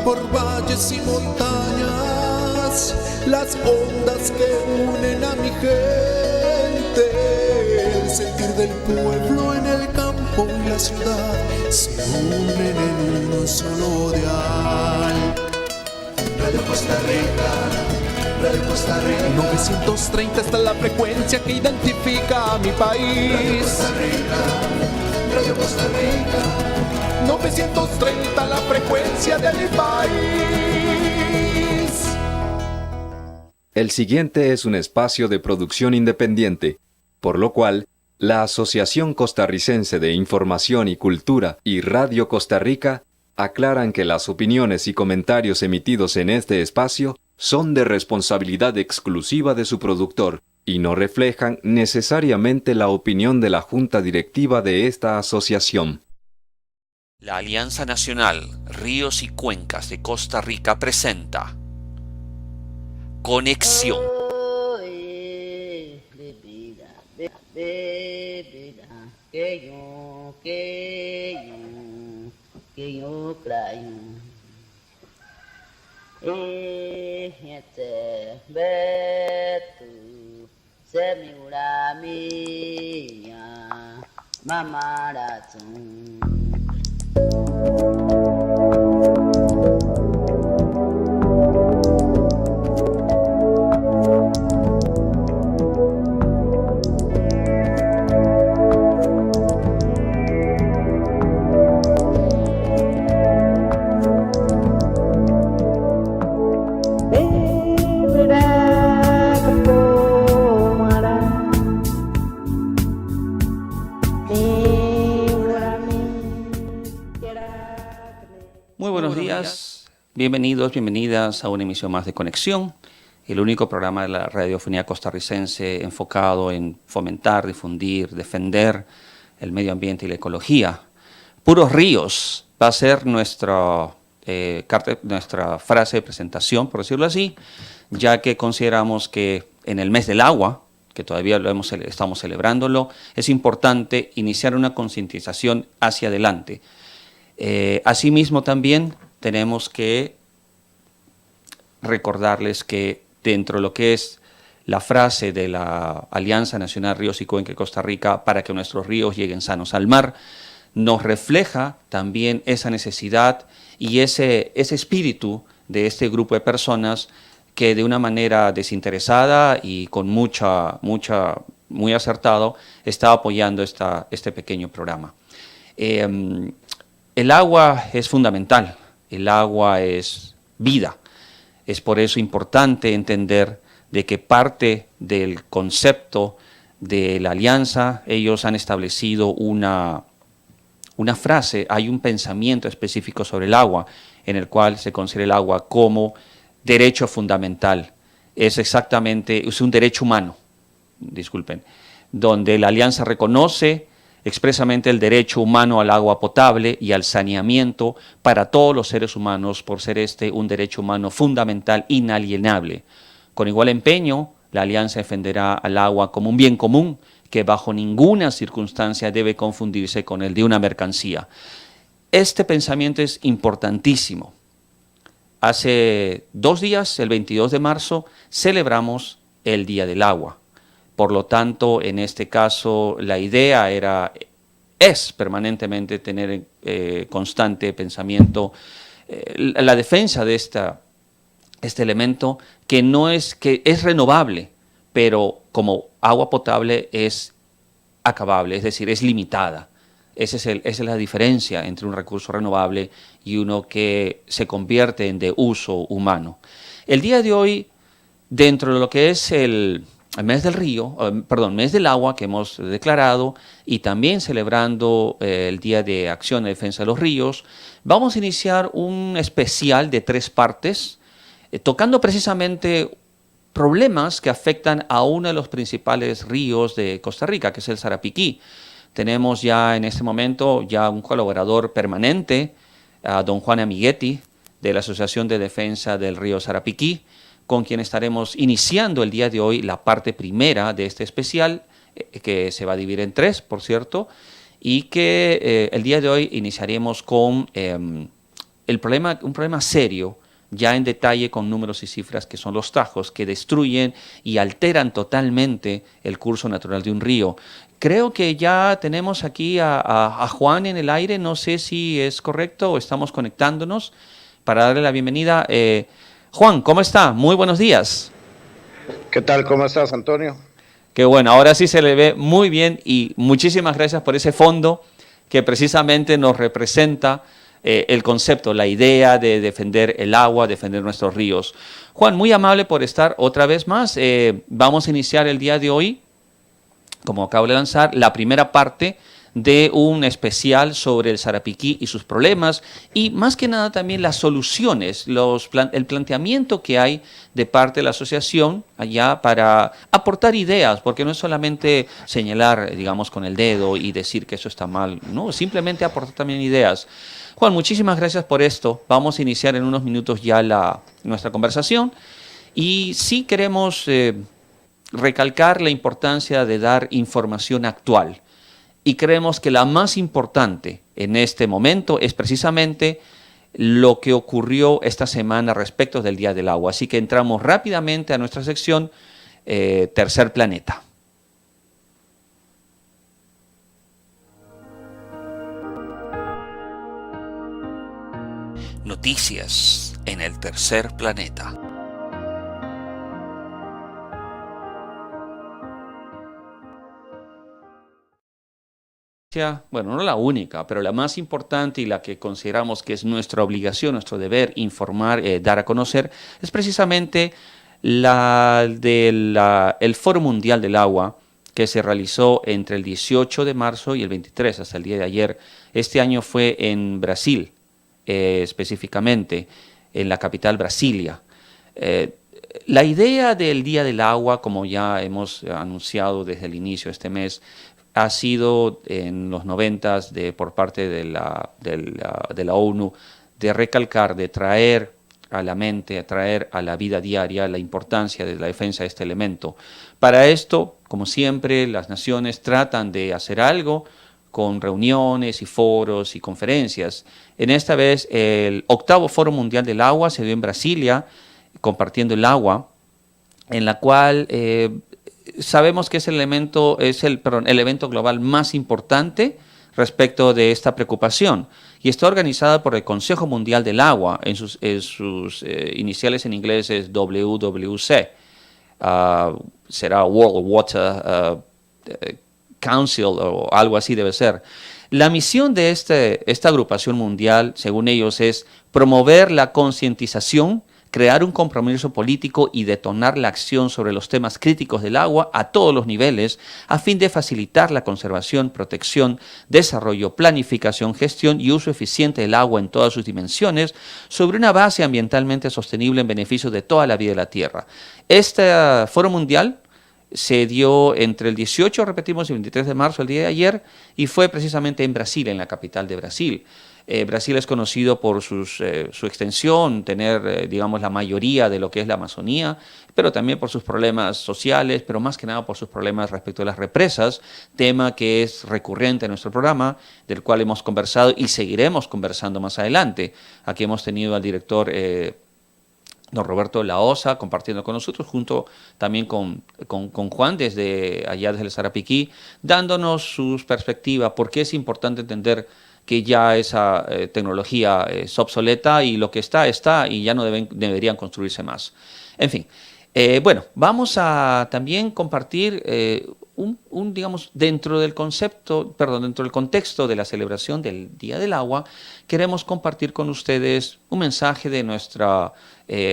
por valles y montañas, las ondas que unen a mi gente, el sentir del pueblo en el campo y la ciudad se unen en un solo dial. Radio Costa Rica, Radio Costa Rica. 930 está la frecuencia que identifica a mi país. Radio Costa Rica, Radio Costa Rica. 930 la frecuencia de mi país. El siguiente es un espacio de producción independiente, por lo cual, la Asociación Costarricense de Información y Cultura y Radio Costa Rica aclaran que las opiniones y comentarios emitidos en este espacio son de responsabilidad exclusiva de su productor y no reflejan necesariamente la opinión de la Junta Directiva de esta asociación. La Alianza Nacional Ríos y Cuencas de Costa Rica presenta Conexión. Muy buenos días, bienvenidos, bienvenidas a una emisión más de Conexión, el único programa de la radiofonía costarricense enfocado en fomentar, difundir, defender el medio ambiente y la ecología. Puros ríos va a ser nuestra frase de presentación, por decirlo así, ya que consideramos que en el mes del agua, que todavía estamos celebrándolo, es importante iniciar una concientización hacia adelante. Asimismo también tenemos que recordarles que dentro de lo que es la frase de la Alianza Nacional Ríos y Cuencas de Costa Rica para que nuestros ríos lleguen sanos al mar, nos refleja también esa necesidad y ese espíritu de este grupo de personas que de una manera desinteresada y con muy acertado está apoyando este pequeño programa. El agua es fundamental, el agua es vida. Es por eso importante entender de que parte del concepto de la alianza, ellos han establecido una frase, hay un pensamiento específico sobre el agua, en el cual se considera el agua como derecho fundamental. Es un derecho humano, disculpen, donde la alianza reconoce expresamente el derecho humano al agua potable y al saneamiento para todos los seres humanos, por ser un derecho humano fundamental, inalienable. Con igual empeño, la Alianza defenderá al agua como un bien común que bajo ninguna circunstancia debe confundirse con el de una mercancía. Este pensamiento es importantísimo. Hace 2 días, el 22 de marzo, celebramos el Día del Agua. Por lo tanto, en este caso, la idea es permanentemente tener constante pensamiento, la defensa de este elemento que es renovable, pero como agua potable es acabable, es decir, es limitada. Esa es la diferencia entre un recurso renovable y uno que se convierte en de uso humano. El día de hoy, dentro de lo que es el mes mes del agua que hemos declarado y también celebrando el Día de Acción en Defensa de los Ríos, vamos a iniciar un especial de 3 partes, tocando precisamente problemas que afectan a uno de los principales ríos de Costa Rica, que es el Sarapiquí. Tenemos ya en este momento un colaborador permanente, a don Juan Amiguetti, de la Asociación de Defensa del Río Sarapiquí, con quien estaremos iniciando el día de hoy la parte primera de este especial, que se va a dividir en 3, por cierto, y que el día de hoy iniciaremos con un problema serio, ya en detalle con números y cifras, que son los tajos, que destruyen y alteran totalmente el curso natural de un río. Creo que ya tenemos aquí a Juan en el aire, no sé si es correcto o estamos conectándonos para darle la bienvenida. Juan, ¿cómo está? Muy buenos días. ¿Qué tal? ¿Cómo estás, Antonio? Qué bueno, ahora sí se le ve muy bien y muchísimas gracias por ese fondo que precisamente nos representa el concepto, la idea de defender el agua, defender nuestros ríos. Juan, muy amable por estar otra vez más. Vamos a iniciar el día de hoy, como acabo de lanzar, la primera parte de un especial sobre el Sarapiquí y sus problemas y más que nada también las soluciones, el planteamiento que hay de parte de la asociación allá para aportar ideas, porque no es solamente señalar, digamos, con el dedo y decir que eso está mal, no, simplemente aportar también ideas. Juan, muchísimas gracias por esto. Vamos a iniciar en unos minutos ya nuestra conversación y sí queremos recalcar la importancia de dar información actual. Y creemos que la más importante en este momento es precisamente lo que ocurrió esta semana respecto del Día del Agua. Así que entramos rápidamente a nuestra sección Tercer Planeta. Noticias en el Tercer Planeta. Bueno, no la única, pero la más importante y la que consideramos que es nuestra obligación, nuestro deber, informar, dar a conocer, es precisamente el Foro Mundial del Agua que se realizó entre el 18 de marzo y el 23, hasta el día de ayer. Este año fue en Brasil, específicamente en la capital Brasilia. La idea del Día del Agua, como ya hemos anunciado desde el inicio de este mes, ha sido en los 90s por parte de la ONU de recalcar, de traer a la mente, a traer a la vida diaria la importancia de la defensa de este elemento. Para esto, como siempre, las naciones tratan de hacer algo con reuniones y foros y conferencias. En esta vez, el 8º Foro Mundial del Agua se dio en Brasilia, compartiendo el agua, en la cual sabemos que es el evento global más importante respecto de esta preocupación y está organizada por el Consejo Mundial del Agua, en sus iniciales en inglés es WWC, será World Water Council o algo así debe ser. La misión de esta agrupación mundial, según ellos, es promover la concientización, crear un compromiso político y detonar la acción sobre los temas críticos del agua a todos los niveles, a fin de facilitar la conservación, protección, desarrollo, planificación, gestión y uso eficiente del agua en todas sus dimensiones, sobre una base ambientalmente sostenible en beneficio de toda la vida de la Tierra. Este Foro Mundial se dio entre el 18, repetimos, y el 23 de marzo, el día de ayer, y fue precisamente en Brasil, en la capital de Brasil. Brasil es conocido por su extensión, tener, digamos, la mayoría de lo que es la Amazonía, pero también por sus problemas sociales, pero más que nada por sus problemas respecto a las represas, tema que es recurrente en nuestro programa, del cual hemos conversado y seguiremos conversando más adelante. Aquí hemos tenido al director don Roberto Laosa compartiendo con nosotros, junto también con Juan desde allá desde el Sarapiquí, dándonos sus perspectivas, por qué es importante entender que ya esa tecnología es obsoleta y lo que está y ya no deberían construirse más. En fin, bueno, vamos a también compartir digamos, dentro del contexto de la celebración del Día del Agua, queremos compartir con ustedes un mensaje de nuestra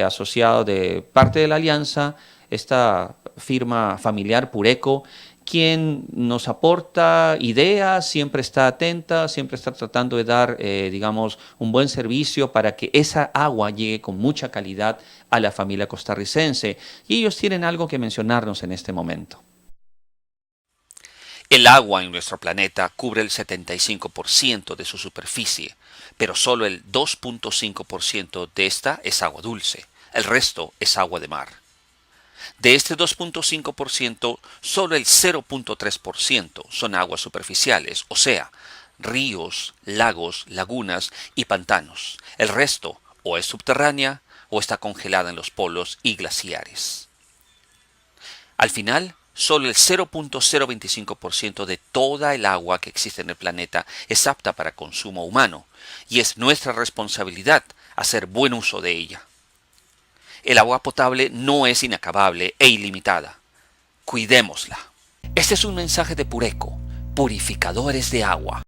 asociado de parte de la Alianza, esta firma familiar Pureco, quien nos aporta ideas, siempre está atenta, siempre está tratando de dar, digamos, un buen servicio para que esa agua llegue con mucha calidad a la familia costarricense. Y ellos tienen algo que mencionarnos en este momento. El agua en nuestro planeta cubre el 75% de su superficie, pero solo el 2.5% de esta es agua dulce. El resto es agua de mar. De este 2.5%, solo el 0.3% son aguas superficiales, o sea, ríos, lagos, lagunas y pantanos. El resto o es subterránea o está congelada en los polos y glaciares. Al final, solo el 0.025% de toda el agua que existe en el planeta es apta para consumo humano, y es nuestra responsabilidad hacer buen uso de ella. El agua potable no es inacabable e ilimitada. Cuidémosla. Este es un mensaje de Pureco, purificadores de agua.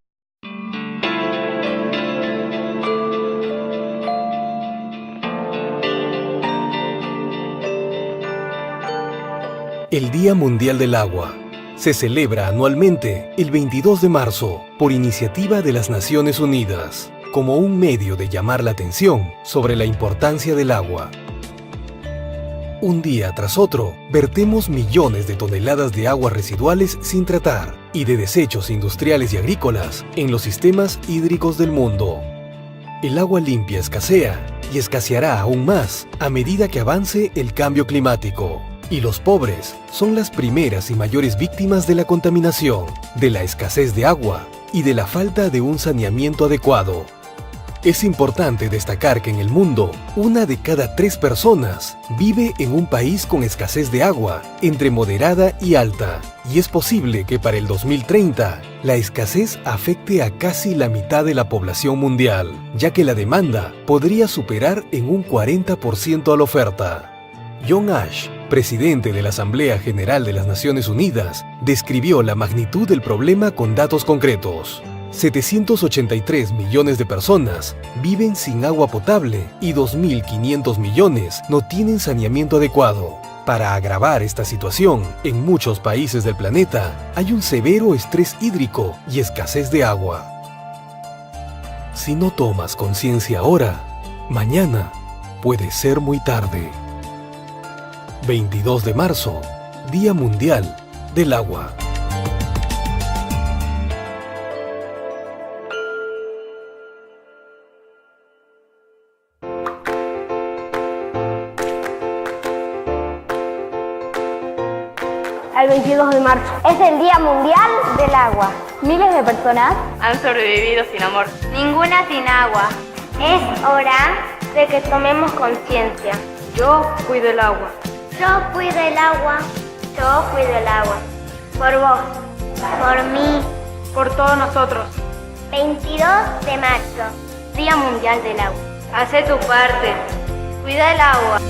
El Día Mundial del Agua se celebra anualmente el 22 de marzo por iniciativa de las Naciones Unidas, como un medio de llamar la atención sobre la importancia del agua. Un día tras otro, vertemos millones de toneladas de aguas residuales sin tratar y de desechos industriales y agrícolas en los sistemas hídricos del mundo. El agua limpia escasea y escaseará aún más a medida que avance el cambio climático. Y los pobres son las primeras y mayores víctimas de la contaminación, de la escasez de agua y de la falta de un saneamiento adecuado. Es importante destacar que en el mundo, 1 de cada 3 personas vive en un país con escasez de agua, entre moderada y alta, y es posible que para el 2030 la escasez afecte a casi la mitad de la población mundial, ya que la demanda podría superar en un 40% a la oferta. John Ash, presidente de la Asamblea General de las Naciones Unidas, describió la magnitud del problema con datos concretos. 783 millones de personas viven sin agua potable y 2.500 millones no tienen saneamiento adecuado. Para agravar esta situación, en muchos países del planeta hay un severo estrés hídrico y escasez de agua. Si no tomas conciencia ahora, mañana puede ser muy tarde. 22 de marzo, Día Mundial del Agua. El 22 de marzo es el Día Mundial del Agua. Miles de personas han sobrevivido sin amor. Ninguna sin agua. Es hora de que tomemos conciencia. Yo cuido el agua. Yo cuido el agua. Yo cuido el agua. Por vos. Por mí. Por todos nosotros. 22 de marzo. Día Mundial del Agua. Hacé tu parte. Cuida el agua.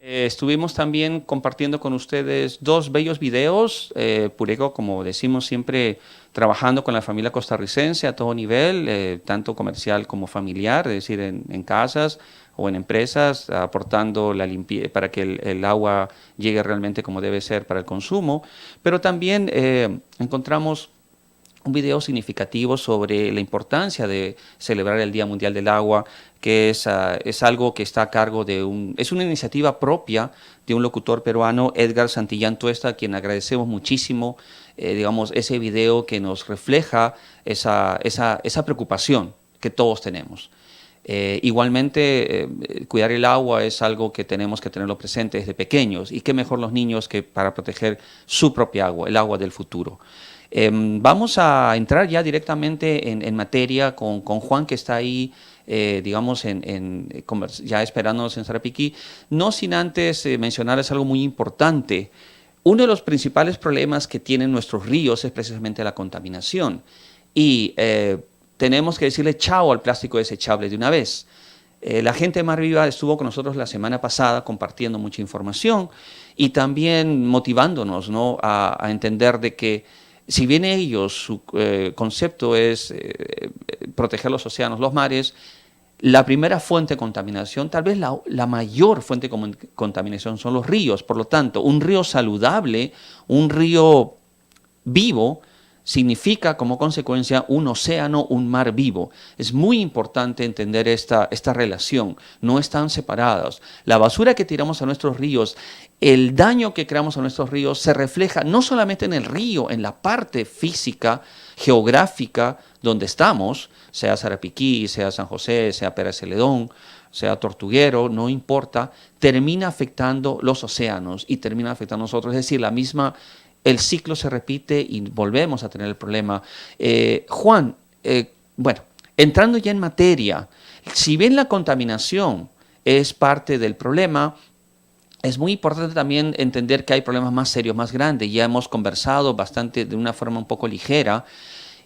Estuvimos también compartiendo con ustedes 2 bellos videos. Pureco, como decimos siempre, trabajando con la familia costarricense a todo nivel, tanto comercial como familiar, es decir, en casas o en empresas, aportando la limpieza para que el agua llegue realmente como debe ser para el consumo. Pero también encontramos un video significativo sobre la importancia de celebrar el Día Mundial del Agua, que es algo que está a cargo es una iniciativa propia de un locutor peruano, Edgar Santillán Tuesta, a quien agradecemos muchísimo, ese video que nos refleja esa preocupación que todos tenemos. Igualmente, cuidar el agua es algo que tenemos que tenerlo presente desde pequeños, y qué mejor los niños que para proteger su propia agua, el agua del futuro. Vamos a entrar ya directamente en materia con Juan, que está ahí, ya esperándonos en Sarapiquí, no sin antes mencionarles algo muy importante. Uno de los principales problemas que tienen nuestros ríos es precisamente la contaminación, y tenemos que decirle chao al plástico desechable de una vez. La gente de Mar Viva estuvo con nosotros la semana pasada compartiendo mucha información y también motivándonos, ¿no?, a entender de que si bien ellos, su concepto es proteger los océanos, los mares, la primera fuente de contaminación, tal vez la mayor fuente de contaminación son los ríos. Por lo tanto, un río saludable, un río vivo, significa como consecuencia un océano, un mar vivo. Es muy importante entender esta relación, no están separados. La basura que tiramos a nuestros ríos, el daño que creamos a nuestros ríos se refleja no solamente en el río, en la parte física, geográfica donde estamos, sea Sarapiquí, sea San José, sea Pérez Celedón, sea tortuguero, no importa, termina afectando los océanos y termina afectando a nosotros. Es decir, el ciclo se repite y volvemos a tener el problema. Juan, bueno, entrando ya en materia, si bien la contaminación es parte del problema, es muy importante también entender que hay problemas más serios, más grandes. Ya hemos conversado bastante de una forma un poco ligera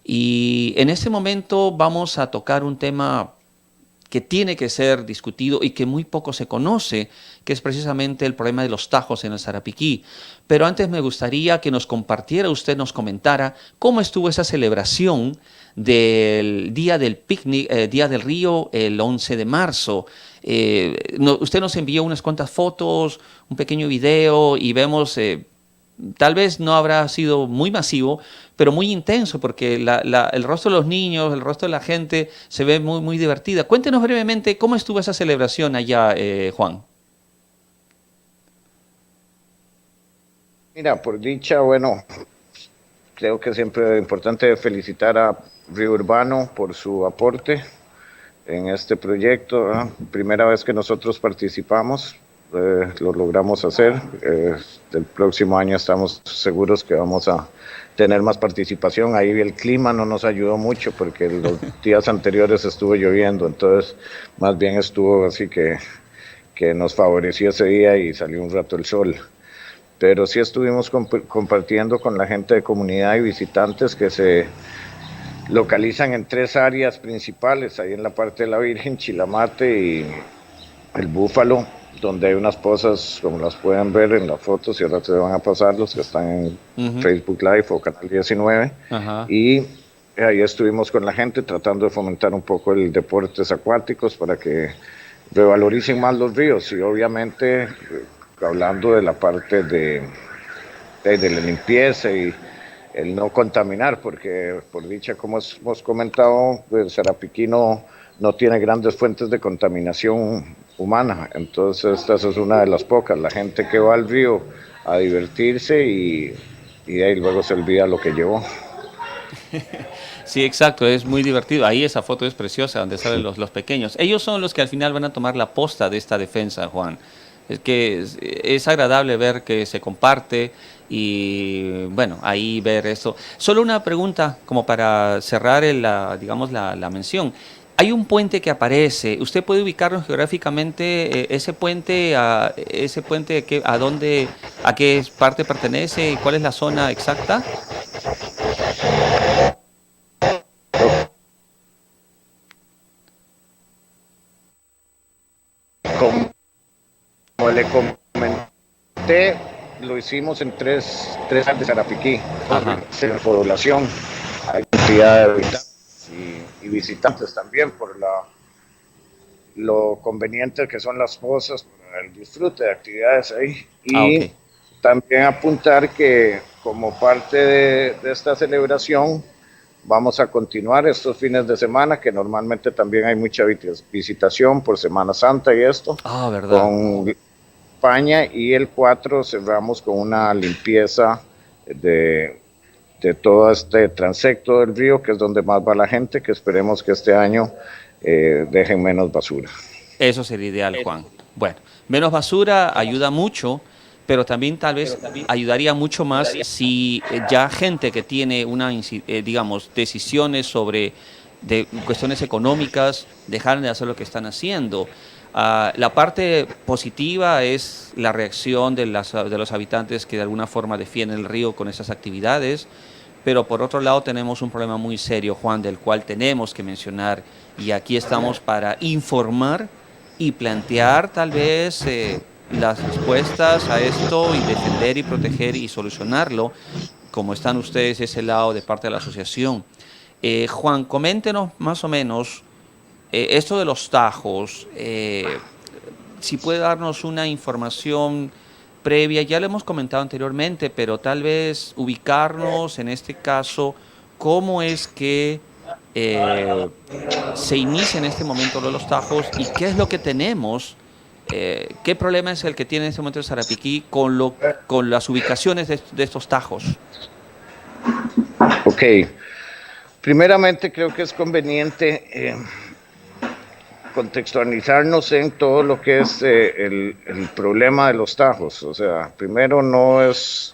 y en este momento vamos a tocar un tema que tiene que ser discutido y que muy poco se conoce, que es precisamente el problema de los tajos en el Sarapiquí. Pero antes me gustaría que nos compartiera, usted nos comentara cómo estuvo esa celebración del Día del Picnic, Día del Río, el 11 de marzo. Usted nos envió unas cuantas fotos, un pequeño video y vemos, tal vez no habrá sido muy masivo, pero muy intenso porque el rostro de los niños, el rostro de la gente se ve muy, muy divertida. Cuéntenos brevemente cómo estuvo esa celebración allá, Juan. Mira, por dicha, bueno, creo que siempre es importante felicitar a Río Urbano por su aporte en este proyecto, ¿verdad? Primera vez que nosotros participamos, lo logramos hacer. El próximo año estamos seguros que vamos a tener más participación. Ahí el clima no nos ayudó mucho porque los días anteriores estuvo lloviendo, entonces más bien estuvo así que nos favoreció ese día y salió un rato el sol. Pero sí estuvimos compartiendo con la gente de comunidad y visitantes que se localizan en 3 áreas principales, ahí en la parte de la Virgen, Chilamate y el Búfalo, donde hay unas pozas, como las pueden ver en las fotos, y ahora te van a pasar los que están en Facebook Live o Canal 19. Y ahí estuvimos con la gente tratando de fomentar un poco el deportes acuáticos para que revaloricen más los ríos y obviamente hablando de la parte de la limpieza y el no contaminar, porque por dicha, como hemos comentado, el Sarapiquí no tiene grandes fuentes de contaminación humana, entonces esta es una de las pocas. La gente que va al río a divertirse y ahí luego se olvida lo que llevó. Sí, exacto, es muy divertido. Ahí esa foto es preciosa, donde salen los pequeños. Ellos son los que al final van a tomar la posta de esta defensa, Juan. Es que es agradable ver que se comparte y bueno, ahí ver eso. Solo una pregunta como para cerrar la mención. Hay un puente que aparece. ¿Usted puede ubicarnos geográficamente ese puente a qué parte pertenece y cuál es la zona exacta? Como le comenté, lo hicimos en tres áreas de Sarapiquí, en población, hay cantidad de habitantes y visitantes también por lo conveniente que son las cosas, para el disfrute de actividades ahí. Y también apuntar que como parte de esta celebración vamos a continuar estos fines de semana, que normalmente también hay mucha visitación por Semana Santa y esto, ¿verdad? Con España, y el 4 cerramos con una limpieza de todo este transecto del río, que es donde más va la gente, que esperemos que este año dejen menos basura. Eso sería ideal, Juan. Bueno, menos basura ayuda mucho, pero también tal vez ayudaría mucho más si ya gente que tiene decisiones sobre cuestiones económicas dejaran de hacer lo que están haciendo. La parte positiva es la reacción de los habitantes que de alguna forma defienden el río con esas actividades, pero por otro lado tenemos un problema muy serio, Juan, del cual tenemos que mencionar, y aquí estamos para informar y plantear tal vez las respuestas a esto y defender y proteger y solucionarlo, como están ustedes ese lado de parte de la asociación. Juan, coméntenos más o menos esto de los tajos, si puede darnos una información previa, ya lo hemos comentado anteriormente, pero tal vez ubicarnos en este caso, cómo es que se inicia en este momento lo de los tajos y qué es lo que tenemos, qué problema es el que tiene en este momento el Sarapiquí con las ubicaciones de estos tajos. Ok, primeramente creo que es conveniente contextualizarnos en todo lo que es el problema de los tajos. O sea, primero no es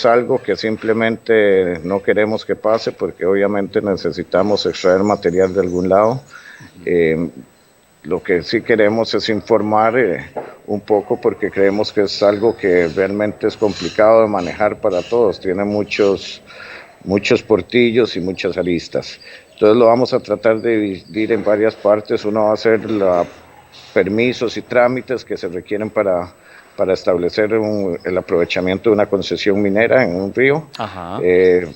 algo que simplemente no queremos que pase, porque obviamente necesitamos extraer material de algún lado. Lo que sí queremos es informar un poco, porque creemos que es algo que realmente es complicado de manejar para todos. Tiene muchos portillos y muchas aristas. Entonces lo vamos a tratar de dividir en varias partes. Uno va a ser los permisos y trámites que se requieren para establecer el aprovechamiento de una concesión minera en un río.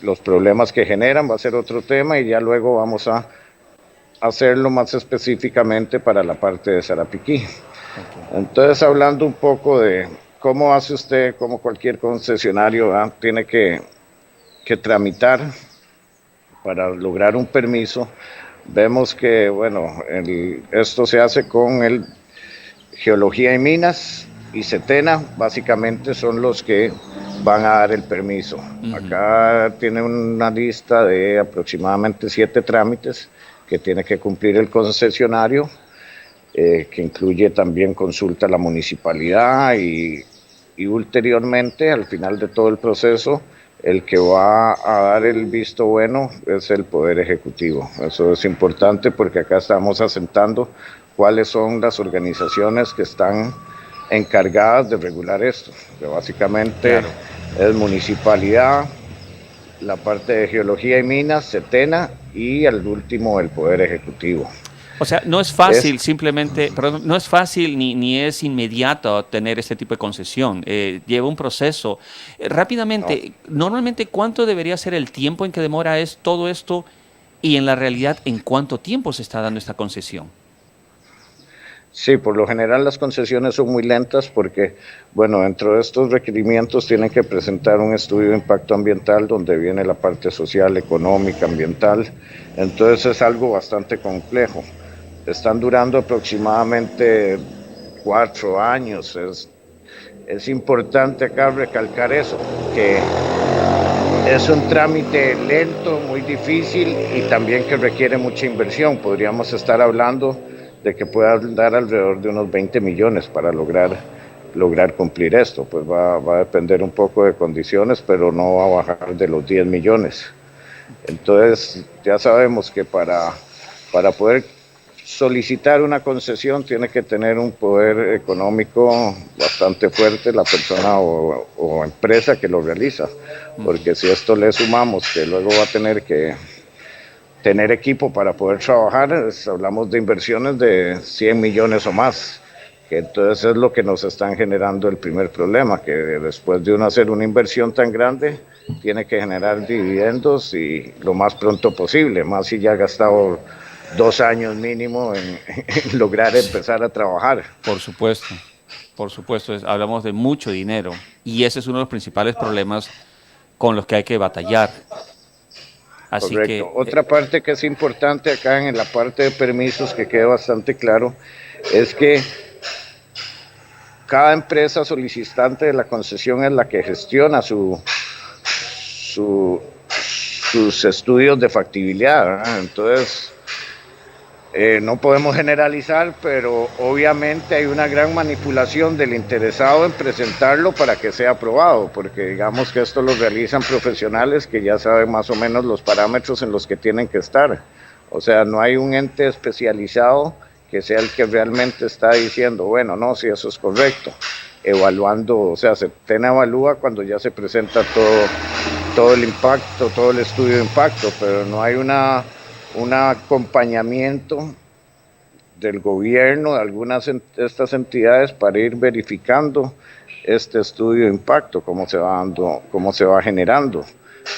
Los problemas que generan va a ser otro tema, y ya luego vamos a hacerlo más específicamente para la parte de Sarapiquí. Entonces, hablando un poco de cómo hace usted, como cualquier concesionario, tiene que tramitar para lograr un permiso. Vemos que, bueno, esto se hace con el Geología y Minas y Setena, básicamente son los que van a dar el permiso. Acá tiene una lista de aproximadamente 7 trámites que tiene que cumplir el concesionario, que incluye también consulta a la municipalidad, y ulteriormente, al final de todo el proceso, el que va a dar el visto bueno es el Poder Ejecutivo. Eso es importante, porque acá estamos asentando cuáles son las organizaciones que están encargadas de regular esto, que básicamente es municipalidad, la parte de Geología y Minas, Setena, y al último el Poder Ejecutivo. O sea, no es fácil no es fácil ni es inmediato tener este tipo de concesión. Lleva un proceso. Rápidamente, normalmente, ¿cuánto debería ser el tiempo en que demora todo esto? Y en la realidad, ¿en cuánto tiempo se está dando esta concesión? Sí, por lo general las concesiones son muy lentas, porque, bueno, dentro de estos requerimientos tienen que presentar un estudio de impacto ambiental donde viene la parte social, económica, ambiental. Entonces es algo bastante complejo. Están durando aproximadamente 4 años. Es importante acá recalcar eso, que es un trámite lento, muy difícil, y también que requiere mucha inversión. Podríamos estar hablando de que pueda dar alrededor de unos 20 millones para lograr cumplir esto. Pues va a depender un poco de condiciones, pero no va a bajar de los 10 millones. Entonces, ya sabemos que para poder solicitar una concesión tiene que tener un poder económico bastante fuerte la persona o empresa que lo realiza, porque si esto le sumamos que luego va a tener que tener equipo para poder trabajar, hablamos de inversiones de 100 millones o más, que entonces es lo que nos están generando el primer problema, que después de uno hacer una inversión tan grande, tiene que generar dividendos, y lo más pronto posible, más si ya ha gastado 2 años mínimo en lograr empezar a trabajar. Por supuesto, hablamos de mucho dinero, y ese es uno de los principales problemas con los que hay que batallar. Así Correcto. Que, otra parte que es importante acá en la parte de permisos, que quede bastante claro, es que cada empresa solicitante de la concesión es la que gestiona sus estudios de factibilidad, ¿verdad? Entonces, no podemos generalizar, pero obviamente hay una gran manipulación del interesado en presentarlo para que sea aprobado, porque digamos que esto lo realizan profesionales que ya saben más o menos los parámetros en los que tienen que estar. O sea, no hay un ente especializado que sea el que realmente está diciendo, bueno, no, si eso es correcto, evaluando. O sea, Setena evalúa cuando ya se presenta todo el impacto, todo el estudio de impacto, pero no hay un acompañamiento del gobierno, de algunas de estas entidades, para ir verificando este estudio de impacto, cómo se va dando, cómo se va generando,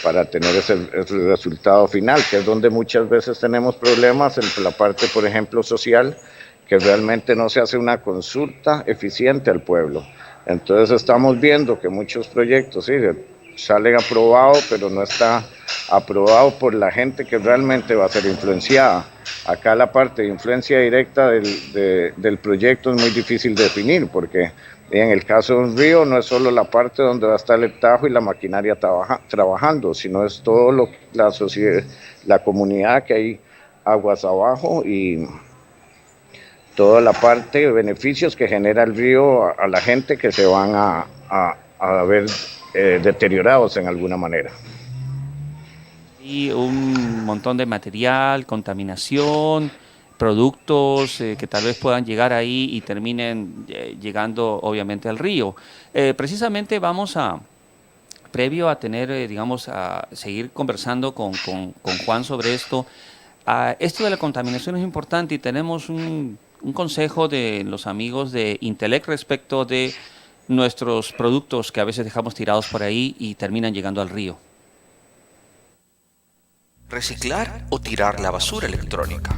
para tener ese resultado final, que es donde muchas veces tenemos problemas en la parte, por ejemplo, social, que realmente no se hace una consulta eficiente al pueblo. Entonces estamos viendo que muchos proyectos sí salen aprobados, pero no está aprobado por la gente que realmente va a ser influenciada. Acá la parte de influencia directa del proyecto es muy difícil de definir, porque en el caso de un río no es solo la parte donde va a estar el tajo y la maquinaria trabajando, sino es todo la sociedad, la comunidad que hay aguas abajo, y toda la parte de beneficios que genera el río a la gente que se van a ver deteriorados en alguna manera. Y un montón de material, contaminación, productos que tal vez puedan llegar ahí y terminen llegando obviamente al río. Precisamente vamos a, previo a tener, digamos, a seguir conversando con Juan sobre esto, esto de la contaminación es importante y tenemos un consejo de los amigos de Intelec respecto de nuestros productos que a veces dejamos tirados por ahí y terminan llegando al río. Reciclar o tirar la basura electrónica.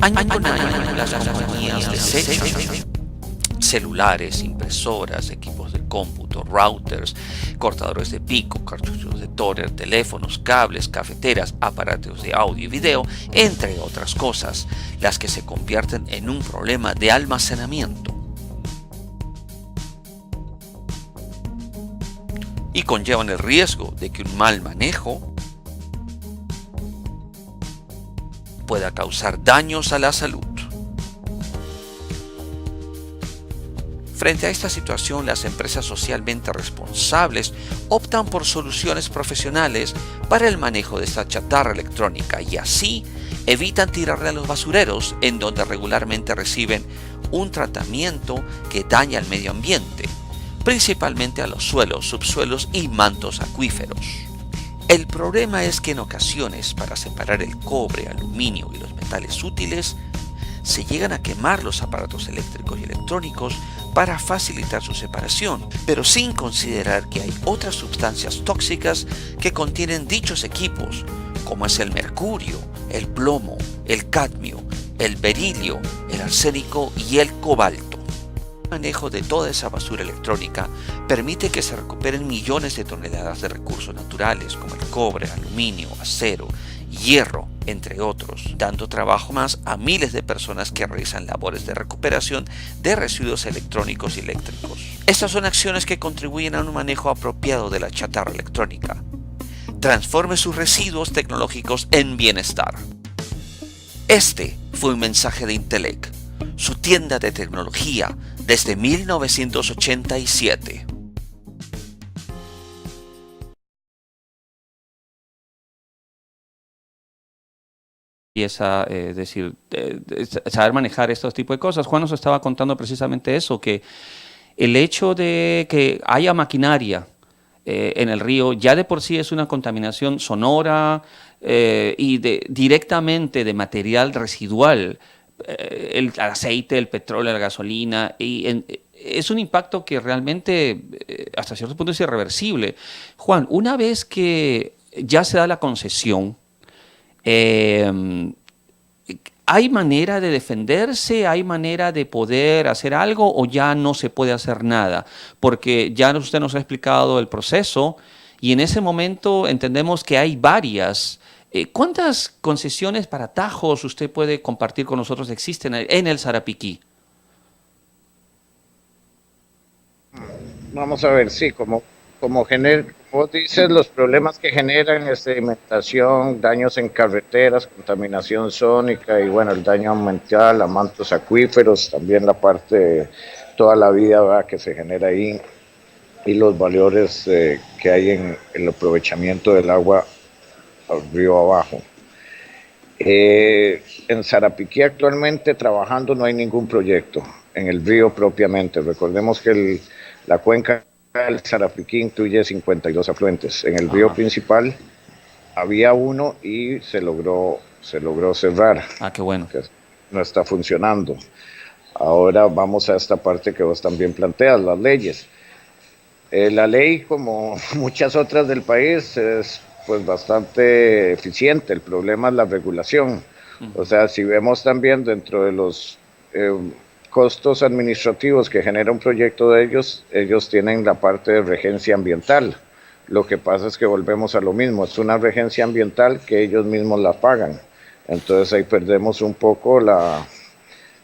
Año con año, las compañías desechan celulares, impresoras, equipos de cómputo, routers, cortadores de pico, cartuchos de toner, teléfonos, cables, cafeteras, aparatos de audio y video, entre otras cosas, las que se convierten en un problema de almacenamiento. Y conllevan el riesgo de que un mal manejo pueda causar daños a la salud. Frente a esta situación, las empresas socialmente responsables optan por soluciones profesionales para el manejo de esta chatarra electrónica y así evitan tirarla a los basureros, en donde regularmente reciben un tratamiento que daña al medio ambiente, principalmente a los suelos, subsuelos y mantos acuíferos. El problema es que en ocasiones, para separar el cobre, aluminio y los metales útiles, se llegan a quemar los aparatos eléctricos y electrónicos para facilitar su separación, pero sin considerar que hay otras sustancias tóxicas que contienen dichos equipos, como es el mercurio, el plomo, el cadmio, el berilio, el arsénico y el cobalto. El manejo de toda esa basura electrónica permite que se recuperen millones de toneladas de recursos naturales como el cobre, aluminio, acero, hierro, entre otros, dando trabajo más a miles de personas que realizan labores de recuperación de residuos electrónicos y eléctricos. Estas son acciones que contribuyen a un manejo apropiado de la chatarra electrónica. Transforme sus residuos tecnológicos en bienestar. Este fue un mensaje de Intelec, su tienda de tecnología desde 1987. Empieza, saber manejar estos tipos de cosas. Juan nos estaba contando precisamente eso, que el hecho de que haya maquinaria en el río ya de por sí es una contaminación sonora y directamente de material residual, el aceite, el petróleo, la gasolina, es un impacto que realmente hasta cierto punto es irreversible. Juan, una vez que ya se da la concesión, ¿hay manera de defenderse? ¿Hay manera de poder hacer algo o ya no se puede hacer nada? Porque ya usted nos ha explicado el proceso y en ese momento entendemos que hay varias. ¿Cuántas concesiones para tajos usted puede compartir con nosotros existen en el Sarapiquí? Vamos a ver, sí, como vos dices, los problemas que generan es sedimentación, daños en carreteras, contaminación sónica y bueno, el daño ambiental a mantos acuíferos, también la parte de toda la vida, ¿verdad?, que se genera ahí y los valores que hay en el aprovechamiento del agua al río abajo. En Sarapiquí actualmente trabajando no hay ningún proyecto en el río propiamente. Recordemos que la cuenca del Sarapiquí incluye 52 afluentes. En el río principal había uno y se logró cerrar. Qué bueno. Que no está funcionando. Ahora vamos a esta parte que vos también planteas, las leyes. La ley, como muchas otras del país, es pues bastante eficiente. El problema es la regulación. O sea, si vemos también dentro de los costos administrativos que genera un proyecto de ellos tienen la parte de regencia ambiental. Lo que pasa es que volvemos a lo mismo, es una regencia ambiental que ellos mismos la pagan. Entonces ahí perdemos un poco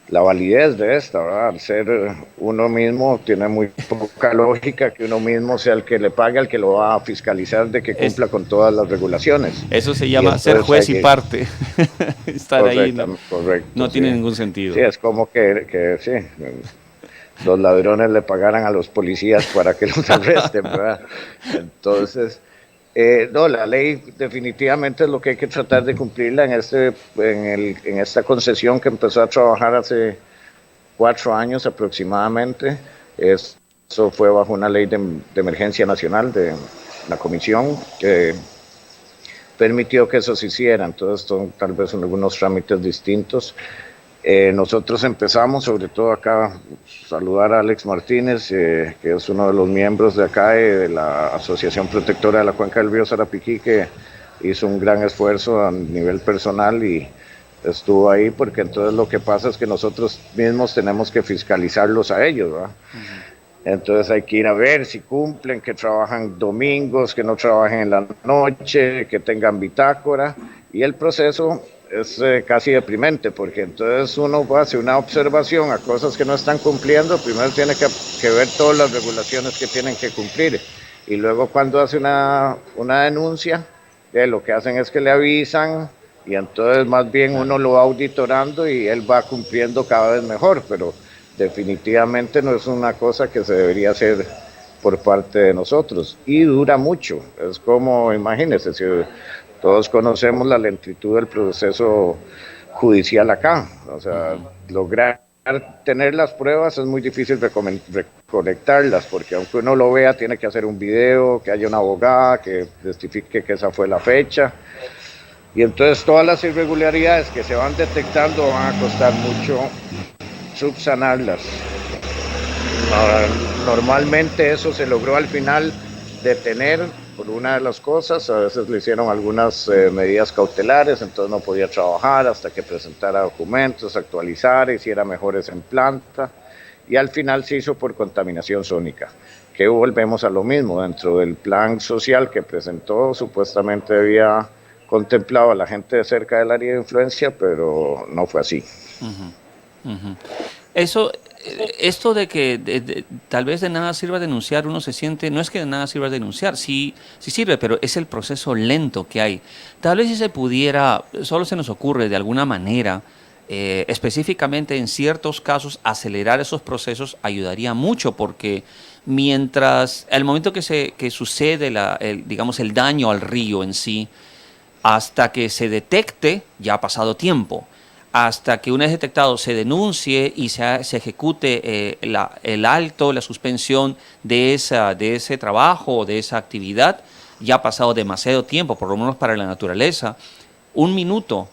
la validez de esta, ¿verdad? Al ser uno mismo, tiene muy poca lógica que uno mismo sea el que le pague, al que lo va a fiscalizar de que cumpla con todas las regulaciones. Eso se llama ser juez y parte. Estar ahí no tiene ningún sentido. Sí, es como que sí, los ladrones le pagaran a los policías para que los arresten, ¿verdad? Entonces, no, la ley definitivamente es lo que hay que tratar de cumplirla en esta concesión que empezó a trabajar hace 4 años aproximadamente. Eso fue bajo una ley de emergencia nacional de la comisión que permitió que eso se hiciera. Entonces, tal vez son algunos trámites distintos. Nosotros empezamos, sobre todo acá, saludar a Alex Martínez, que es uno de los miembros de acá de la Asociación Protectora de la Cuenca del Río Sarapiquí, que hizo un gran esfuerzo a nivel personal y estuvo ahí, porque entonces lo que pasa es que nosotros mismos tenemos que fiscalizarlos a ellos, ¿verdad? Entonces hay que ir a ver si cumplen, que trabajan domingos, que no trabajen en la noche, que tengan bitácora, y el proceso es casi deprimente, porque entonces uno hace una observación a cosas que no están cumpliendo. Primero tiene que ver todas las regulaciones que tienen que cumplir, y luego cuando hace una denuncia, lo que hacen es que le avisan, y entonces más bien uno lo va auditorando y él va cumpliendo cada vez mejor, pero definitivamente no es una cosa que se debería hacer por parte de nosotros, y dura mucho. Es como, imagínense, si todos conocemos la lentitud del proceso judicial acá, o sea, lograr tener las pruebas es muy difícil recolectarlas, porque aunque uno lo vea, tiene que hacer un video, que haya una abogada que testifique que esa fue la fecha, y entonces todas las irregularidades que se van detectando van a costar mucho subsanarlas. Normalmente eso se logró al final detener por una de las cosas. A veces le hicieron algunas medidas cautelares, entonces no podía trabajar hasta que presentara documentos, actualizara, hiciera mejores en planta, y al final se hizo por contaminación sónica, que volvemos a lo mismo. Dentro del plan social que presentó, supuestamente había contemplado a la gente de cerca del área de influencia, pero no fue así. Esto de que tal vez de nada sirva denunciar, uno se siente, no es que de nada sirva denunciar, sí sirve, pero es el proceso lento que hay. Tal vez si se pudiera, solo se nos ocurre de alguna manera, específicamente en ciertos casos, acelerar esos procesos ayudaría mucho, porque mientras, al momento que sucede digamos, el daño al río en sí, hasta que se detecte, ya ha pasado tiempo. Hasta que una vez detectado se denuncie y se ejecute el alto, la suspensión de ese trabajo o de esa actividad, ya ha pasado demasiado tiempo, por lo menos para la naturaleza. 1 minuto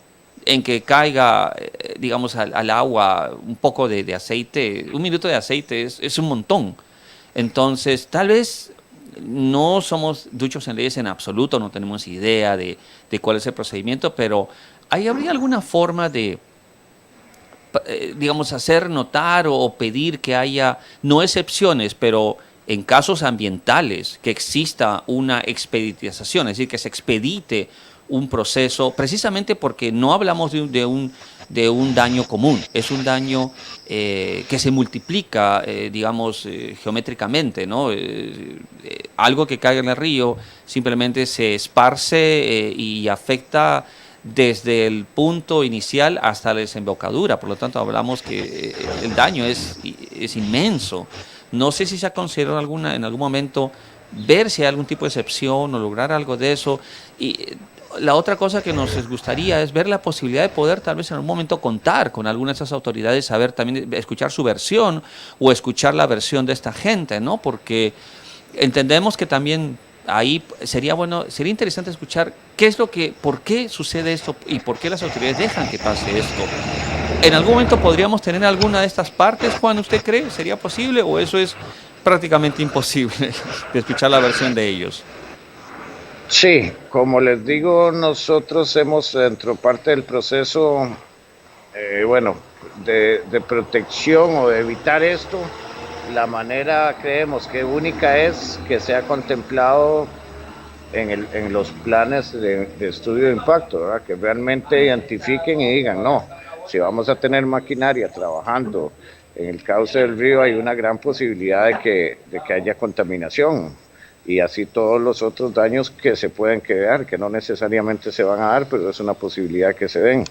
en que caiga, digamos, al agua un poco de aceite, 1 minuto de aceite es un montón. Entonces, tal vez no somos duchos en leyes en absoluto, no tenemos idea de cuál es el procedimiento, pero ¿habría alguna forma de, digamos, hacer notar o pedir que haya, no excepciones, pero en casos ambientales, que exista una expeditización, es decir, que se expedite un proceso, precisamente porque no hablamos de un daño común, es un daño que se multiplica, digamos, geométricamente, ¿no? Algo que caiga en el río simplemente se esparce y afecta desde el punto inicial hasta la desembocadura. Por lo tanto, hablamos que el daño es inmenso. No sé si se ha considerado en algún momento ver si hay algún tipo de excepción o lograr algo de eso. Y la otra cosa que nos gustaría es ver la posibilidad de poder tal vez en algún momento contar con alguna de esas autoridades, saber también, escuchar su versión o escuchar la versión de esta gente, ¿no? Porque entendemos que también ahí sería interesante escuchar por qué sucede esto y por qué las autoridades dejan que pase esto. ¿En algún momento podríamos tener alguna de estas partes, Juan, usted cree? ¿Sería posible o eso es prácticamente imposible de escuchar la versión de ellos? Sí, como les digo, nosotros hemos, dentro parte del proceso, de protección o de evitar esto, la manera creemos que única es que sea contemplado en los planes de estudio de impacto, ¿verdad? Que realmente identifiquen y digan, no, Si vamos a tener maquinaria trabajando en el cauce del río, hay una gran posibilidad de que haya contaminación y así todos los otros daños que se pueden quedar, que no necesariamente se van a dar, pero es una posibilidad que se den.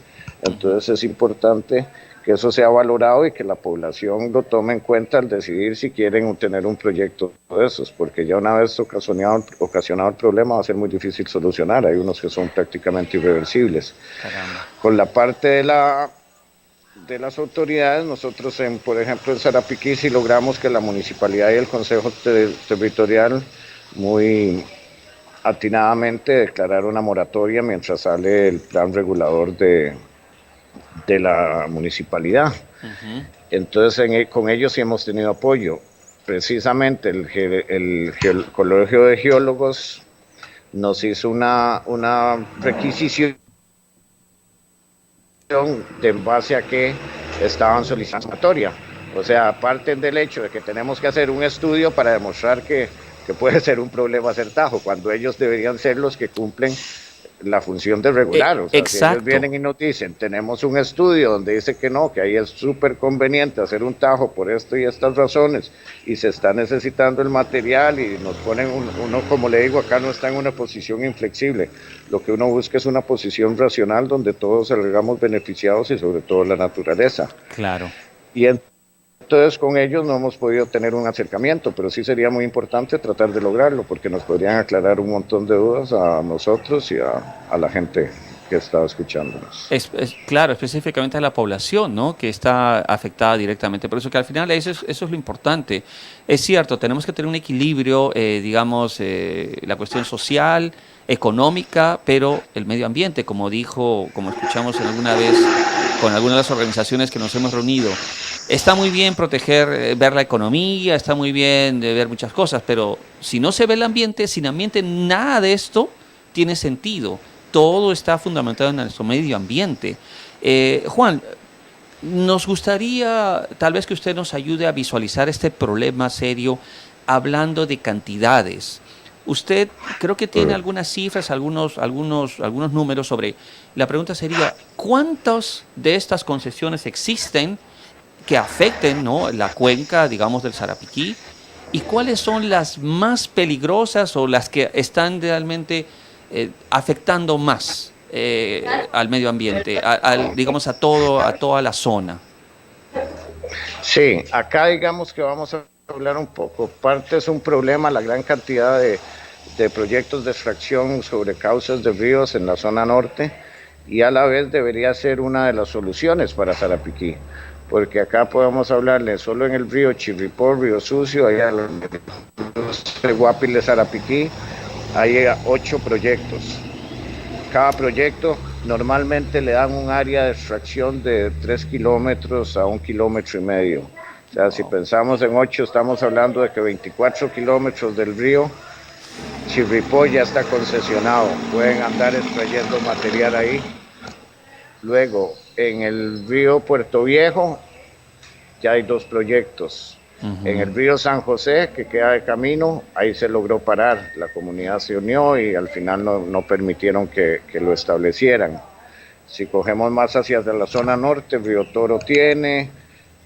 Entonces es importante que eso sea valorado y que la población lo tome en cuenta al decidir si quieren tener un proyecto de esos, porque ya una vez ocasionado el problema va a ser muy difícil solucionar. Hay unos que son prácticamente irreversibles. Caramba. Con la parte de las autoridades, nosotros por ejemplo en Sarapiquí sí logramos que la municipalidad y el Consejo Territorial muy atinadamente declararon una moratoria mientras sale el plan regulador de la municipalidad. Entonces con ellos sí hemos tenido apoyo. Precisamente el Colegio de Geólogos nos hizo una requisición de en base a que estaban solicitando moratoria. O sea, parten del hecho de que tenemos que hacer un estudio para demostrar que puede ser un problema hacer tajo, cuando ellos deberían ser los que cumplen la función de regular. O sea, si ellos vienen y nos dicen, tenemos un estudio donde dice que no, que ahí es súper conveniente hacer un tajo por esto y estas razones, y se está necesitando el material y nos ponen uno, como le digo, acá no está en una posición inflexible. Lo que uno busca es una posición racional donde todos salgamos beneficiados y sobre todo la naturaleza. Claro. Y entonces con ellos no hemos podido tener un acercamiento, pero sí sería muy importante tratar de lograrlo, porque nos podrían aclarar un montón de dudas a nosotros y a la gente que está escuchándonos. Claro, específicamente a la población, ¿no?, que está afectada directamente. Por eso que al final eso es lo importante. Es cierto, tenemos que tener un equilibrio, la cuestión social, económica, pero el medio ambiente, como escuchamos alguna vez con algunas de las organizaciones que nos hemos reunido. Está muy bien proteger, ver la economía, está muy bien ver muchas cosas, pero si no se ve el ambiente, sin ambiente, nada de esto tiene sentido. Todo está fundamentado en nuestro medio ambiente. Juan, nos gustaría tal vez que usted nos ayude a visualizar este problema serio hablando de cantidades. Usted creo que tiene algunas cifras, algunos números sobre. La pregunta sería, ¿cuántas de estas concesiones existen que afecten, ¿no?, la cuenca, digamos, del Sarapiquí? ¿Y cuáles son las más peligrosas o las que están realmente afectando más al medio ambiente, digamos, a toda la zona? Sí, acá digamos que vamos a hablar un poco. Parte es un problema, la gran cantidad de proyectos de extracción sobre cauces de ríos en la zona norte, y a la vez debería ser una de las soluciones para Sarapiquí, porque acá podemos hablarle solo en el río Chirripó, Río Sucio, allá el Guapile, Sarapiquí, hay 8 proyectos. Cada proyecto normalmente le dan un área de extracción de 3 kilómetros a 1,5 kilómetros. O sea, si pensamos en 8, estamos hablando de que 24 kilómetros del río Chirripó ya está concesionado, pueden andar extrayendo material ahí. Luego, en el río Puerto Viejo ya hay 2 proyectos. En el río San José, que queda de camino, ahí se logró parar, la comunidad se unió y al final no permitieron que lo establecieran. Si cogemos más hacia la zona norte, el río Toro tiene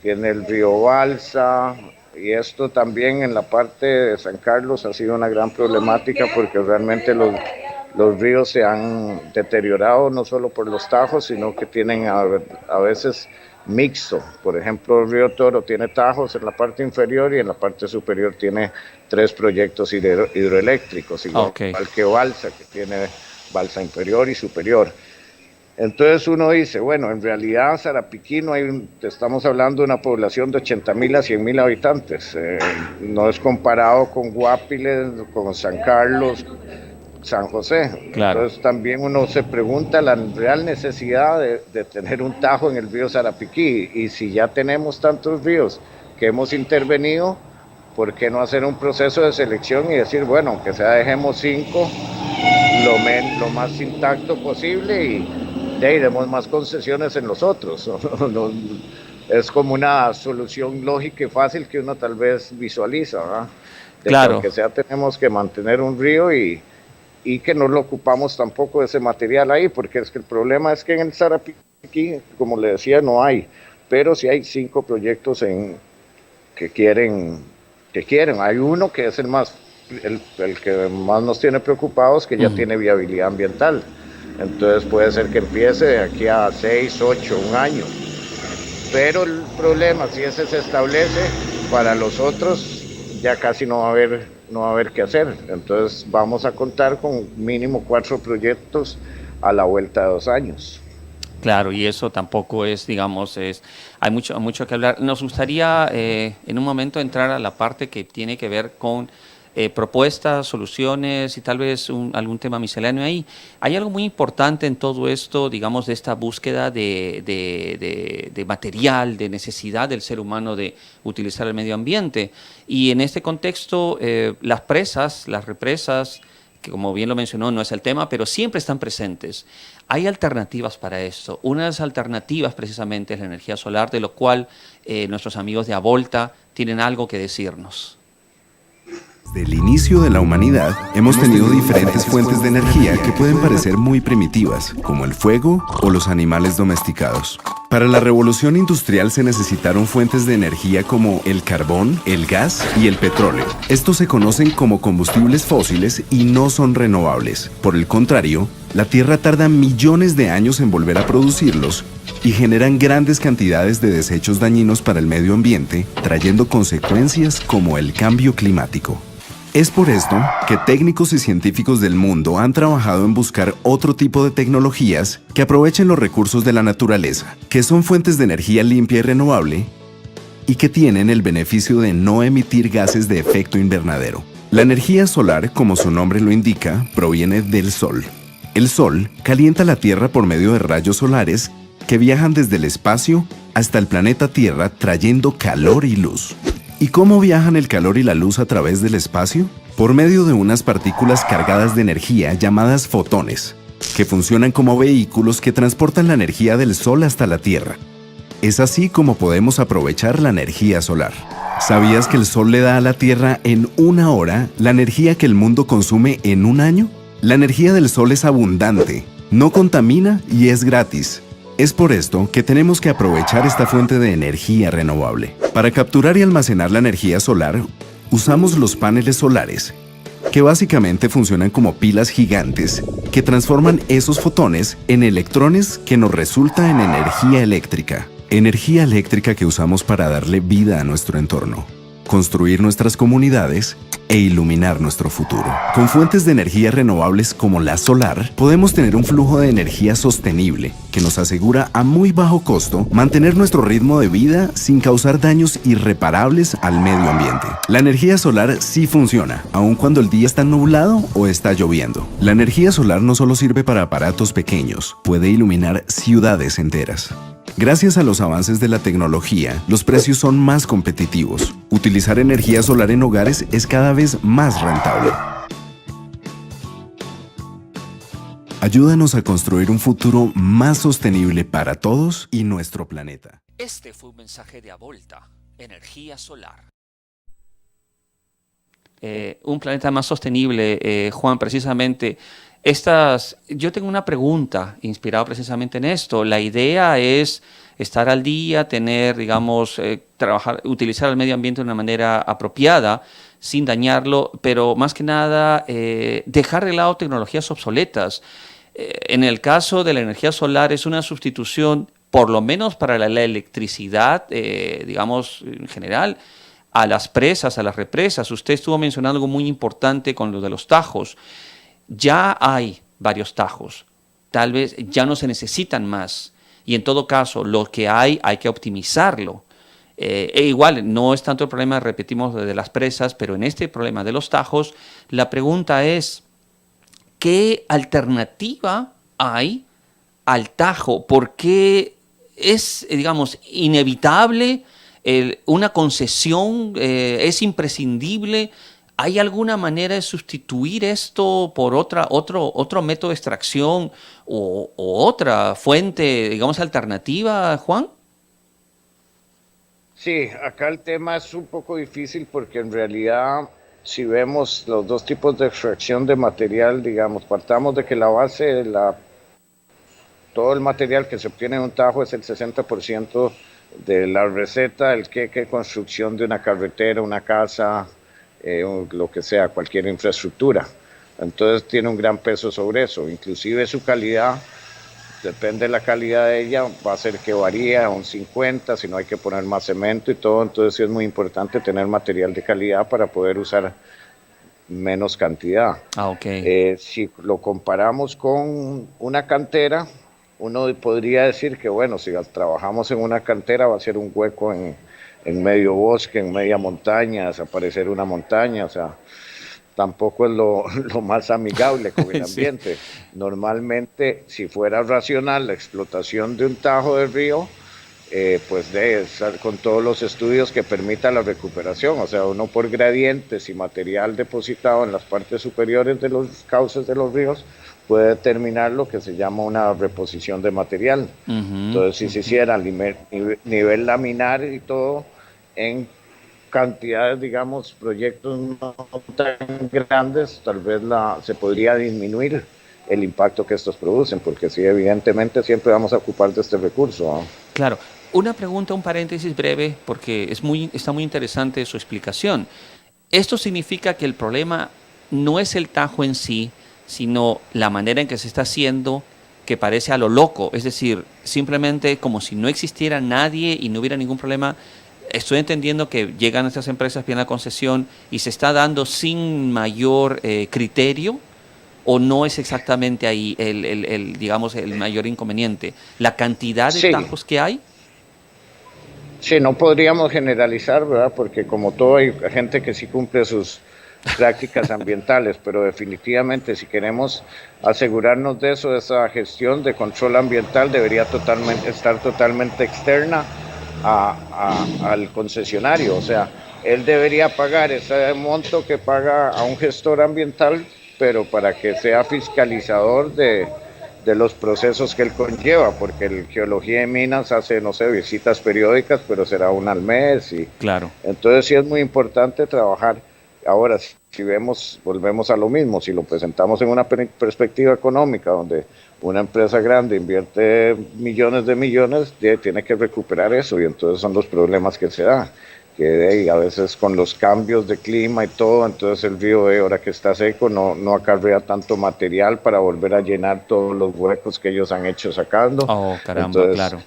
el río Balsa, y esto también en la parte de San Carlos ha sido una gran problemática, porque realmente los ríos se han deteriorado no solo por los tajos, sino que tienen a veces mixto. Por ejemplo, el río Toro tiene tajos en la parte inferior y en la parte superior tiene 3 proyectos hidroeléctricos, igual que Balsa, que tiene balsa inferior y superior. Entonces uno dice, bueno, en realidad Sarapiquí estamos hablando de una población de 80,000 a 100,000 habitantes. No es comparado con Guapiles, con San Carlos, San José. Claro. Entonces también uno se pregunta la real necesidad de tener un tajo en el río Sarapiquí, y si ya tenemos tantos ríos que hemos intervenido, ¿por qué no hacer un proceso de selección y decir, bueno, aunque sea dejemos 5 lo más intacto posible y demos más concesiones en los otros? Es como una solución lógica y fácil que uno tal vez visualiza, ¿verdad? Claro. Que aunque sea tenemos que mantener un río y que no lo ocupamos tampoco ese material ahí, porque es que el problema es que en el Sarapiquí aquí, como le decía, no hay, pero sí hay 5 proyectos que quieren. Hay uno que es el que más nos tiene preocupados, que ya tiene viabilidad ambiental. Entonces puede ser que empiece de aquí a 6, 8, un año. Pero el problema, si ese se establece, para los otros ya casi no va a haber qué hacer. Entonces vamos a contar con mínimo 4 proyectos a la vuelta de 2 años. Claro, y eso tampoco es, digamos, hay mucho que hablar. Nos gustaría en un momento entrar a la parte que tiene que ver con propuestas, soluciones y tal vez algún tema misceláneo ahí. Hay algo muy importante en todo esto, digamos, de esta búsqueda de material, de necesidad del ser humano de utilizar el medio ambiente. Y en este contexto, las represas, que como bien lo mencionó, no es el tema, pero siempre están presentes. Hay alternativas para esto. Una de las alternativas precisamente es la energía solar, de lo cual nuestros amigos de Avolta tienen algo que decirnos. Desde el inicio de la humanidad, hemos tenido diferentes fuentes de energía que pueden parecer muy primitivas, como el fuego o los animales domesticados. Para la revolución industrial se necesitaron fuentes de energía como el carbón, el gas y el petróleo. Estos se conocen como combustibles fósiles y no son renovables. Por el contrario, la Tierra tarda millones de años en volver a producirlos y generan grandes cantidades de desechos dañinos para el medio ambiente, trayendo consecuencias como el cambio climático. Es por esto que técnicos y científicos del mundo han trabajado en buscar otro tipo de tecnologías que aprovechen los recursos de la naturaleza, que son fuentes de energía limpia y renovable, y que tienen el beneficio de no emitir gases de efecto invernadero. La energía solar, como su nombre lo indica, proviene del Sol. El Sol calienta la Tierra por medio de rayos solares que viajan desde el espacio hasta el planeta Tierra trayendo calor y luz. ¿Y cómo viajan el calor y la luz a través del espacio? Por medio de unas partículas cargadas de energía llamadas fotones, que funcionan como vehículos que transportan la energía del Sol hasta la Tierra. Es así como podemos aprovechar la energía solar. ¿Sabías que el Sol le da a la Tierra en 1 hora la energía que el mundo consume en 1 año? La energía del Sol es abundante, no contamina y es gratis. Es por esto que tenemos que aprovechar esta fuente de energía renovable. Para capturar y almacenar la energía solar, usamos los paneles solares, que básicamente funcionan como pilas gigantes que transforman esos fotones en electrones que nos resulta en energía eléctrica que usamos para darle vida a nuestro entorno, construir nuestras comunidades e iluminar nuestro futuro. Con fuentes de energía renovables como la solar, podemos tener un flujo de energía sostenible que nos asegura a muy bajo costo mantener nuestro ritmo de vida sin causar daños irreparables al medio ambiente. La energía solar sí funciona, aun cuando el día está nublado o está lloviendo. La energía solar no solo sirve para aparatos pequeños, puede iluminar ciudades enteras. Gracias a los avances de la tecnología, los precios son más competitivos. Utilizar energía solar en hogares es cada vez más rentable. Ayúdanos a construir un futuro más sostenible para todos y nuestro planeta. Este fue un mensaje de Avolta, energía solar. Un planeta más sostenible, Juan, precisamente. Yo tengo una pregunta inspirada precisamente en esto. La idea es estar al día, tener, digamos, utilizar el medio ambiente de una manera apropiada, sin dañarlo, pero más que nada dejar de lado tecnologías obsoletas. En el caso de la energía solar es una sustitución, por lo menos para la electricidad, digamos, en general, a las presas, a las represas. Usted estuvo mencionando algo muy importante con lo de los tajos. Ya hay varios tajos, tal vez ya no se necesitan más, y en todo caso lo que hay que optimizarlo. Igual no es tanto el problema, repetimos, de las presas, pero en este problema de los tajos, la pregunta es, ¿qué alternativa hay al tajo? ¿Por qué es, digamos, inevitable? ¿Una concesión es imprescindible? ¿Hay alguna manera de sustituir esto por otro método de extracción o otra fuente, digamos, alternativa, Juan? Sí, acá el tema es un poco difícil porque en realidad, si vemos los dos tipos de extracción de material, digamos, partamos de que la base todo el material que se obtiene de un tajo es el 60% de la receta del queque, construcción de una carretera, una casa, lo que sea, cualquier infraestructura. Entonces tiene un gran peso sobre eso, inclusive su calidad, depende de la calidad de ella, va a ser que varía a un 50, si no hay que poner más cemento y todo, entonces sí es muy importante tener material de calidad para poder usar menos cantidad. Si lo comparamos con una cantera, uno podría decir que bueno, si trabajamos en una cantera va a ser un hueco en medio bosque, en media montaña, desaparecer una montaña, o sea, tampoco es lo más amigable con el ambiente. Sí. Normalmente, si fuera racional la explotación de un tajo de río, pues debe estar con todos los estudios que permitan la recuperación, o sea, uno por gradientes y material depositado en las partes superiores de los cauces de los ríos puede determinar lo que se llama una reposición de material. Entonces, si se hiciera nivel laminar y todo en cantidades, digamos, proyectos no tan grandes, tal vez se podría disminuir el impacto que estos producen, porque sí, evidentemente siempre vamos a ocupar de este recurso, ¿no? Claro. Una pregunta, un paréntesis breve, porque está muy interesante su explicación. ¿Esto significa que el problema no es el tajo en sí, sino la manera en que se está haciendo, que parece a lo loco? Es decir, simplemente como si no existiera nadie y no hubiera ningún problema. Estoy entendiendo que llegan estas empresas, piden la concesión y se está dando sin mayor criterio, ¿o no es exactamente ahí digamos, el mayor inconveniente? ¿La cantidad de tajos que hay? Sí, no podríamos generalizar, ¿verdad? Porque como todo hay gente que sí cumple sus prácticas ambientales, pero definitivamente si queremos asegurarnos de eso, esa gestión de control ambiental debería estar totalmente externa al concesionario, o sea, él debería pagar ese monto que paga a un gestor ambiental, pero para que sea fiscalizador de los procesos que él conlleva, porque el Geología de Minas hace, no sé, visitas periódicas, pero será una al mes. Claro. Entonces sí es muy importante trabajar. Ahora, si volvemos a lo mismo, si lo presentamos en una perspectiva económica, donde una empresa grande invierte millones de millones, tiene que recuperar eso, y entonces son los problemas que se dan. Que a veces con los cambios de clima y todo, entonces el río ahora que está seco no acarrea tanto material para volver a llenar todos los huecos que ellos han hecho sacando. Oh, caramba, entonces, claro.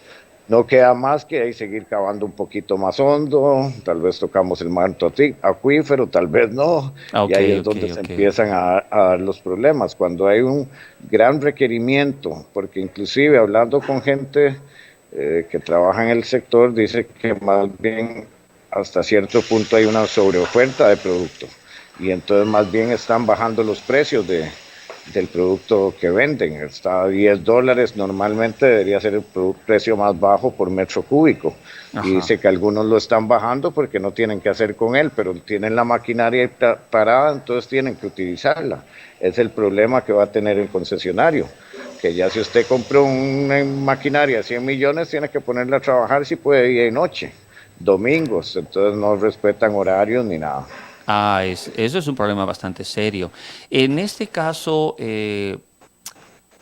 No queda más que ahí seguir cavando un poquito más hondo, tal vez tocamos el manto acuífero, tal vez no, y ahí es donde se empiezan a dar los problemas, cuando hay un gran requerimiento, porque inclusive hablando con gente que trabaja en el sector, dice que más bien hasta cierto punto hay una sobreoferta de producto, y entonces más bien están bajando los precios del producto que venden. Está a $10, normalmente debería ser el precio más bajo por metro cúbico. Ajá. Y dice que algunos lo están bajando porque no tienen qué hacer con él, pero tienen la maquinaria parada, entonces tienen que utilizarla. Es el problema que va a tener el concesionario, que ya si usted compró una maquinaria de 100 millones, tiene que ponerla a trabajar si puede día y noche, domingos, entonces no respetan horarios ni nada. Eso es un problema bastante serio. En este caso,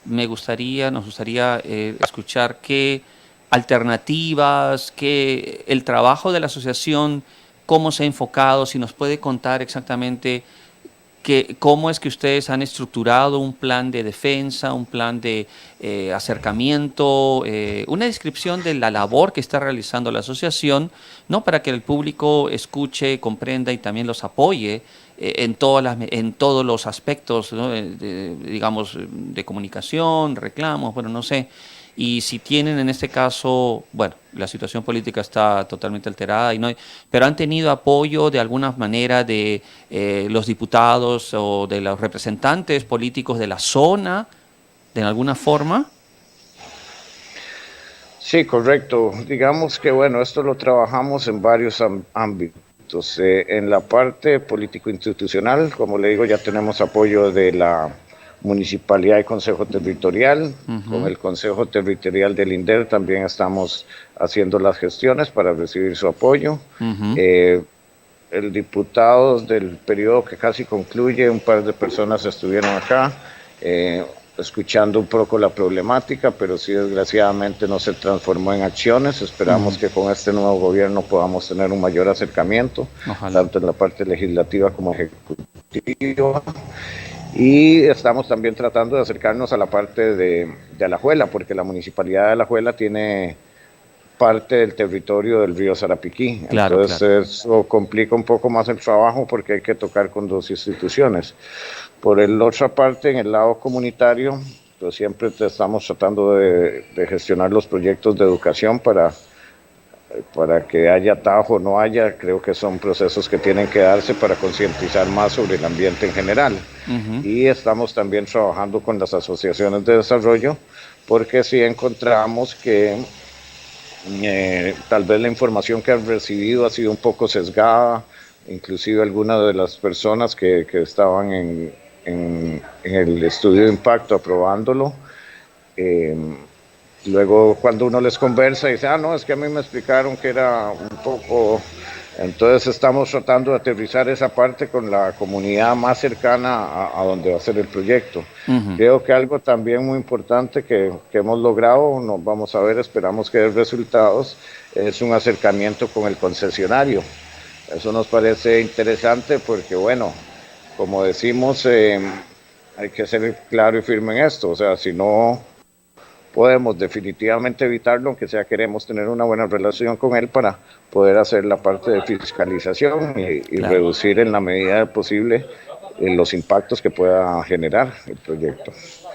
nos gustaría escuchar qué alternativas, qué el trabajo de la asociación, cómo se ha enfocado, si nos puede contar exactamente cómo es que ustedes han estructurado un plan de defensa, un plan de acercamiento, una descripción de la labor que está realizando la asociación, ¿no? Para que el público escuche, comprenda y también los apoye en todos los aspectos, ¿no? Digamos, de comunicación, reclamos, bueno, no sé. Y si tienen en este caso, bueno, la situación política está totalmente alterada, pero han tenido apoyo de alguna manera de los diputados o de los representantes políticos de la zona, de alguna forma. Sí, correcto. Digamos que, bueno, esto lo trabajamos en varios ámbitos. En la parte político-institucional, como le digo, ya tenemos apoyo de la Municipalidad y Consejo Territorial. Con el Consejo Territorial del INDER también estamos haciendo las gestiones para recibir su apoyo. El diputado del periodo que casi concluye, un par de personas estuvieron acá. escuchando un poco la problemática, pero sí desgraciadamente no se transformó en acciones. Esperamos que con este nuevo gobierno podamos tener un mayor acercamiento, tanto en la parte legislativa como ejecutiva. Y estamos también tratando de acercarnos a la parte de Alajuela, porque la municipalidad de Alajuela tiene parte del territorio del río Sarapiquí. Entonces eso complica un poco más el trabajo porque hay que tocar con dos instituciones. Por la otra parte, en el lado comunitario, pues siempre estamos tratando de gestionar los proyectos de educación para que haya atajo o no haya. Creo que son procesos que tienen que darse para concientizar más sobre el ambiente en general. Y estamos también trabajando con las asociaciones de desarrollo, porque sí encontramos que tal vez la información que han recibido ha sido un poco sesgada, inclusive algunas de las personas que estaban en el estudio de impacto aprobándolo, luego cuando uno les conversa dice, no, es que a mí me explicaron que era un poco... Entonces estamos tratando de aterrizar esa parte con la comunidad más cercana a donde va a ser el proyecto. Creo que algo también muy importante que hemos logrado, nos vamos a ver, esperamos que dé resultados, es un acercamiento con el concesionario. Eso nos parece interesante porque, bueno, como decimos, hay que ser claro y firme en esto. O sea, si no podemos definitivamente evitarlo, aunque sea queremos tener una buena relación con él para poder hacer la parte de fiscalización y reducir en la medida posible los impactos que pueda generar el proyecto.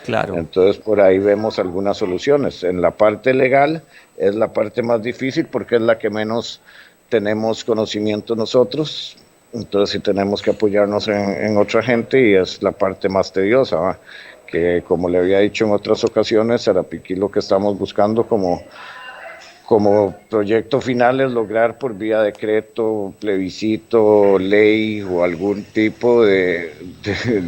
Entonces por ahí vemos algunas soluciones. En la parte legal es la parte más difícil porque es la que menos tenemos conocimiento nosotros. Entonces sí tenemos que apoyarnos en otra gente y es la parte más tediosa, ¿va? Que como le había dicho en otras ocasiones, Sarapiquí lo que estamos buscando como proyecto final es lograr por vía decreto, plebiscito, ley o algún tipo de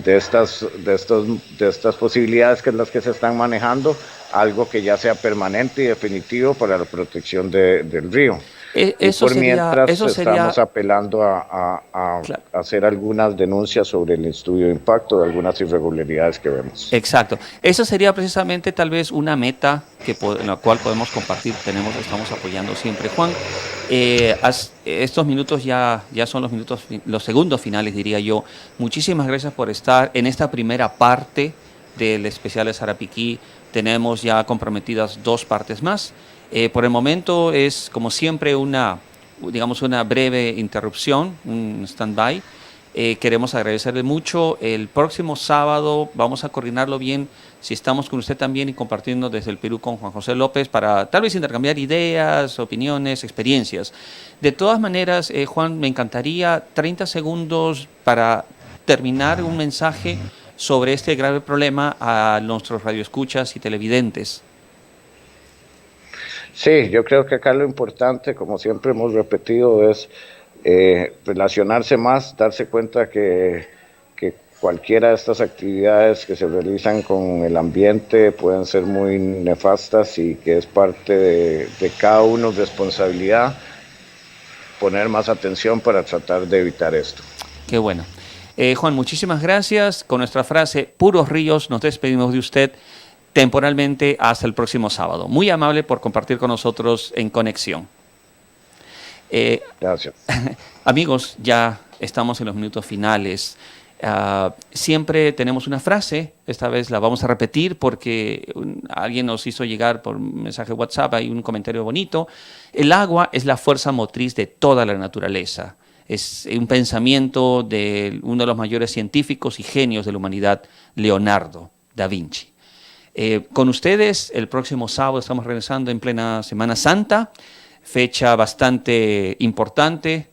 estas posibilidades que es las que se están manejando, algo que ya sea permanente y definitivo para la protección del río. Estamos apelando a hacer algunas denuncias sobre el estudio de impacto de algunas irregularidades que vemos. Exacto. Eso sería precisamente tal vez una meta en la cual podemos compartir. Estamos apoyando siempre. Juan, estos minutos ya son los segundos finales, diría yo. Muchísimas gracias por estar en esta primera parte del especial de Sarapiquí. Tenemos ya comprometidas 2 partes más. Por el momento es, como siempre, una breve interrupción, un stand-by. Queremos agradecerle mucho. El próximo sábado vamos a coordinarlo bien, si estamos con usted también y compartiendo desde el Perú con Juan José López para tal vez intercambiar ideas, opiniones, experiencias. De todas maneras, Juan, me encantaría 30 segundos para terminar un mensaje sobre este grave problema a nuestros radioescuchas y televidentes. Sí, yo creo que acá lo importante, como siempre hemos repetido, es relacionarse más, darse cuenta que cualquiera de estas actividades que se realizan con el ambiente pueden ser muy nefastas y que es parte de cada uno responsabilidad poner más atención para tratar de evitar esto. Qué bueno. Juan, muchísimas gracias. Con nuestra frase Puros Ríos nos despedimos de usted temporalmente hasta el próximo sábado. Muy amable por compartir con nosotros en Conexión. Gracias. Amigos, ya estamos en los minutos finales. Siempre tenemos una frase, esta vez la vamos a repetir porque alguien nos hizo llegar por mensaje WhatsApp, hay un comentario bonito. El agua es la fuerza motriz de toda la naturaleza. Es un pensamiento de uno de los mayores científicos y genios de la humanidad, Leonardo da Vinci. Con ustedes, el próximo sábado estamos regresando en plena Semana Santa, fecha bastante importante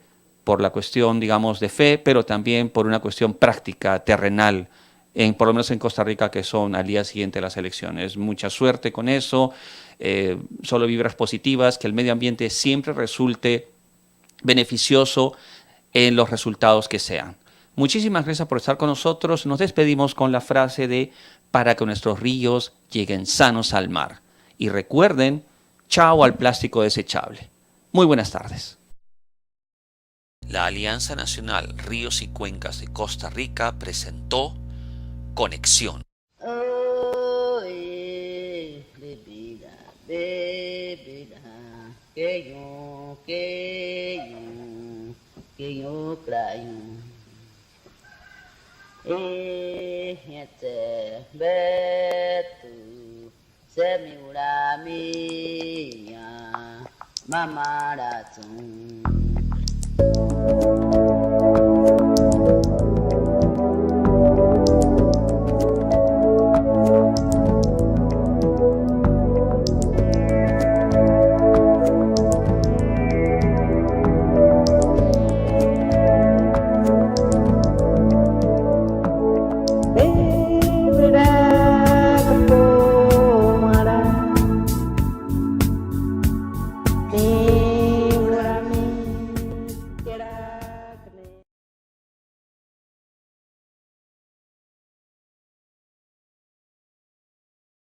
por la cuestión, digamos, de fe, pero también por una cuestión práctica, terrenal, por lo menos en Costa Rica, que son al día siguiente de las elecciones. Mucha suerte con eso, solo vibras positivas, que el medio ambiente siempre resulte beneficioso en los resultados que sean. Muchísimas gracias por estar con nosotros. Nos despedimos con la frase de para que nuestros ríos lleguen sanos al mar. Y recuerden, chao al plástico desechable. Muy buenas tardes. La Alianza Nacional Ríos y Cuencas de Costa Rica presentó Conexión. bebida, que yo crayo. Este betu se mi ura mía, mamarazón.